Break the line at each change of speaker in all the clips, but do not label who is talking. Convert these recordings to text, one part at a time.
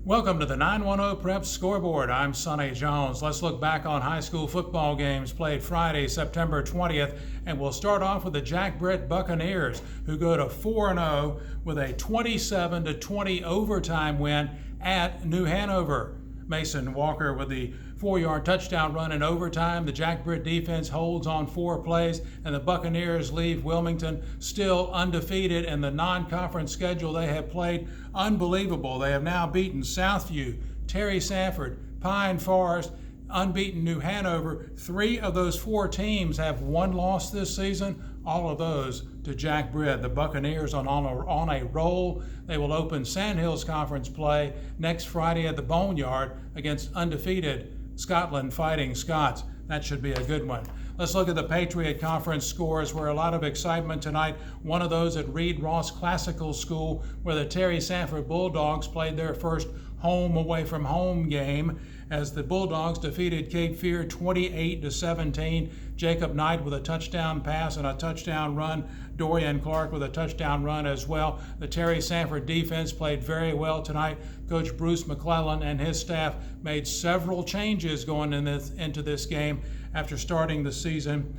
Welcome to the 910 Prep Scoreboard. I'm Sonny Jones. Let's look back on high school football games played Friday, September 20th, and we'll start off with the Jack Britt Buccaneers, who go to 4-0 with a 27-20 overtime win at New Hanover. Mason Walker with the 4-yard touchdown run in overtime. The Jack Britt defense holds on 4 plays, and the Buccaneers leave Wilmington still undefeated in the non-conference schedule they have played. Unbelievable. They have now beaten Southview, Terry Sanford, Pine Forest, unbeaten New Hanover. 3 of those 4 teams have 1 loss this season, all of those to Jack Britt. The Buccaneers on a roll. They will open Sandhills Conference play next Friday at the Boneyard against undefeated Scotland Fighting Scots. That should be a good one. Let's look at the Patriot Conference scores, where a lot of excitement tonight. One of those at Reed Ross Classical School, where the Terry Sanford Bulldogs played their first home away from home game as the Bulldogs defeated Cape Fear 28-17. Jacob Knight with a touchdown pass and a touchdown run. Dorian Clark with a touchdown run as well. The Terry Sanford defense played very well tonight. Coach Bruce McClellan and his staff made several changes going into this game after starting the season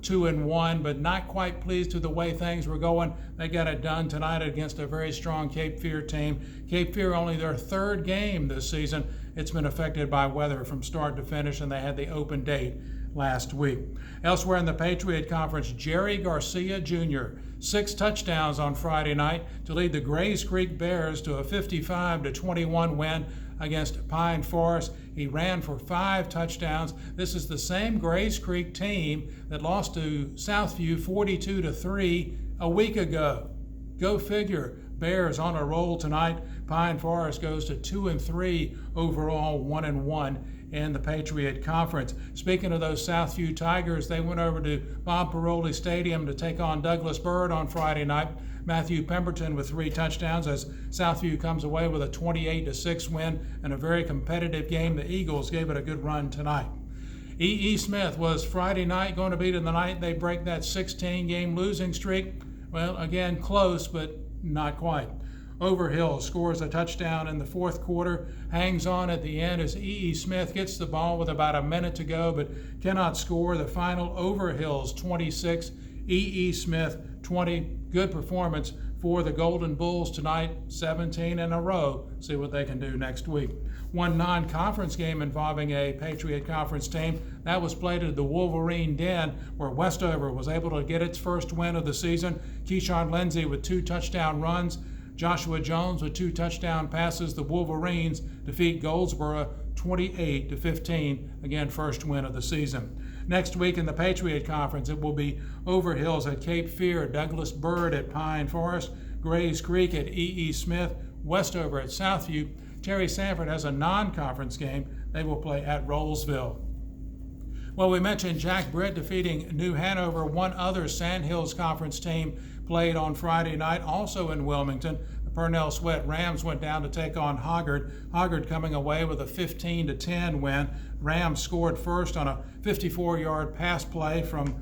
2-1, but not quite pleased with the way things were going. They got it done tonight against a very strong Cape Fear team. Cape Fear only their 3rd game this season. It's been affected by weather from start to finish, and they had the open date last week. Elsewhere in the Patriot Conference, Jerry Garcia Jr., 6 touchdowns on Friday night to lead the Grays Creek Bears to a 55-21 win against Pine Forest. He ran for 5 touchdowns. This is the same Grays Creek team that lost to Southview 42-3 a week ago. Go figure. Bears on a roll tonight. Pine Forest goes to 2-3 overall, 1-1 in the Patriot Conference. Speaking of those Southview Tigers, they went over to Bob Paroli Stadium to take on Douglas Byrd on Friday night. Matthew Pemberton with 3 touchdowns as Southview comes away with a 28-6 win in a very competitive game. The Eagles gave it a good run tonight. E.E. Smith was Friday night going to be tonight. They break that 16-game losing streak. Well, again, close, but not quite. Overhill scores a touchdown in the 4th quarter, hangs on at the end as E.E. Smith gets the ball with about a minute to go, but cannot score. The final, Overhill's 26, E.E. Smith 20. Good performance for the Golden Bulls tonight, 17 in a row. See what they can do next week. One non-conference game involving a Patriot Conference team, that was played at the Wolverine Den, where Westover was able to get its first win of the season. Keyshawn Lindsay with 2 touchdown runs. Joshua Jones with 2 touchdown passes. The Wolverines defeat Goldsboro 28-15. Again, first win of the season. Next week in the Patriot Conference, it will be Overhills at Cape Fear, Douglas Byrd at Pine Forest, Grays Creek at E.E. Smith, Westover at Southview. Terry Sanford has a non-conference game. They will play at Rollsville. Well, we mentioned Jack Britt defeating New Hanover. One other Sandhills Conference team played on Friday night, also in Wilmington. The Purnell Sweat Rams went down to take on Hoggard. Hoggard coming away with a 15-10 win. Rams scored first on a 54-yard pass play from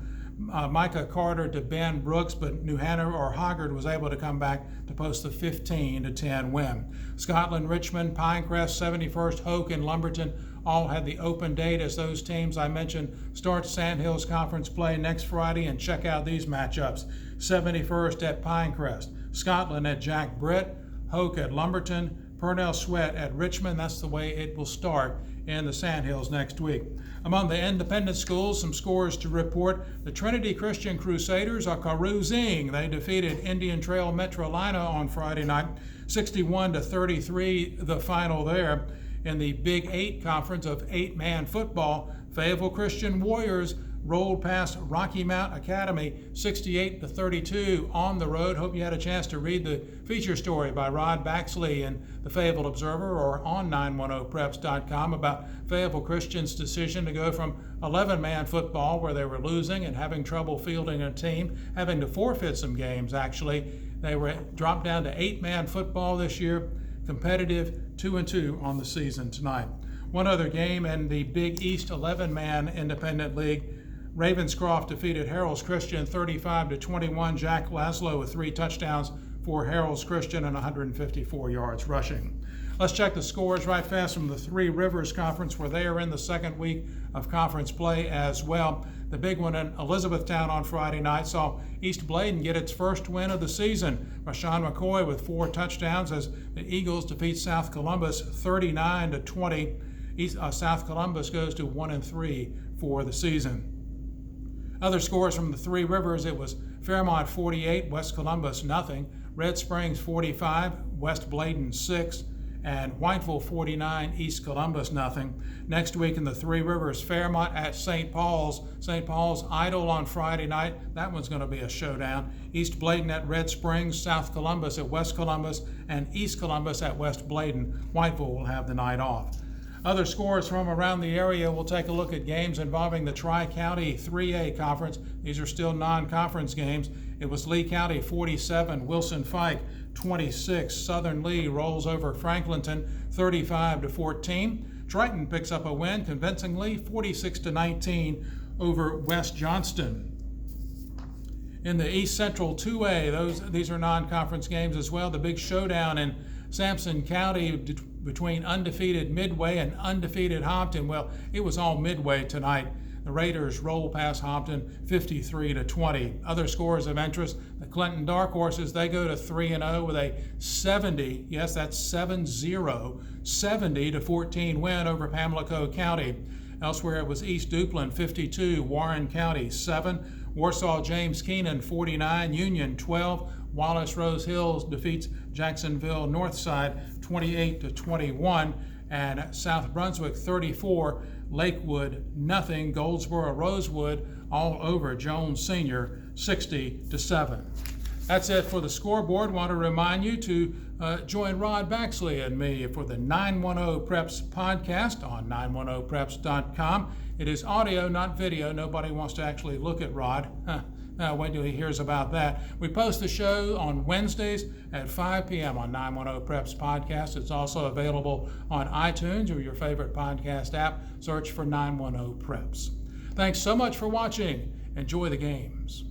Micah Carter to Ben Brooks, but New Hanover or Hoggard was able to come back to post the 15-10 win. Scotland, Richmond, Pinecrest, 71st, Hoke, and Lumberton all had the open date as those teams I mentioned start Sandhills Conference play next Friday. And check out these matchups. 71st at Pinecrest, Scotland at Jack Britt, Hoke at Lumberton, Purnell Sweat at Richmond. That's the way it will start in the Sandhills next week. Among the independent schools, some scores to report. The Trinity Christian Crusaders are cruising. They defeated Indian Trail Metrolina on Friday night, 61-33, the final there. In the Big 8 conference of 8-man football, Fayetteville Christian Warriors rolled past Rocky Mount Academy 68-32 on the road. Hope you had a chance to read the feature story by Rod Baxley in the Fayetteville Observer or on 910preps.com about Fayetteville Christian's decision to go from 11-man football, where they were losing and having trouble fielding a team, having to forfeit some games actually. They were dropped down to 8-man football this year, competitive, 2-2 on the season tonight. One other game in the Big East 11-man Independent League, Ravenscroft defeated Harold's Christian 35-21. Jack Laszlo with 3 touchdowns for Harold's Christian and 154 yards rushing. Let's check the scores right fast from the Three Rivers Conference, where they are in the second week of conference play as well. The big one in Elizabethtown on Friday night saw East Bladen get its first win of the season. Rashawn McCoy with 4 touchdowns as the Eagles defeat South Columbus 39-20. South Columbus goes to 1-3 for the season. Other scores from the Three Rivers: it was Fairmont 48, West Columbus nothing. Red Springs 45, West Bladen 6. And Whiteville 49, East Columbus nothing. Next week in the Three Rivers, Fairmont at St. Paul's. St. Paul's idle on Friday night. That one's going to be a showdown. East Bladen at Red Springs, South Columbus at West Columbus, and East Columbus at West Bladen. Whiteville will have the night off. Other scores from around the area, we'll take a look at games involving the Tri-County 3A Conference. These are still non-conference games. It was Lee County 47, Wilson Fike 26. Southern Lee rolls over Franklinton 35-14. Triton picks up a win convincingly 46-19 over West Johnston. In the East Central 2A, these are non-conference games as well. The big showdown in Sampson County between undefeated Midway and undefeated Hopton. Well, it was all Midway tonight. The Raiders roll past Hopton 53-20. Other scores of interest: the Clinton Dark Horses, they go to 3-0 with a 70, yes, that's 70-14 win over Pamlico County. Elsewhere, it was East Duplin 52, Warren County 7, Warsaw James Keenan 49, Union 12. Wallace Rose Hills defeats Jacksonville Northside 28-21, and South Brunswick 34, Lakewood nothing. Goldsboro Rosewood all over Jones Senior 60-7. That's it for the scoreboard. Want to remind you to join Rod Baxley and me for the 910 Preps podcast on 910preps.com. It is audio, not video. Nobody wants to actually look at Rod. Wait till he hears about that. We post the show on Wednesdays at 5 p.m. on 910 Preps Podcast. It's also available on iTunes or your favorite podcast app. Search for 910 Preps. Thanks so much for watching. Enjoy the games.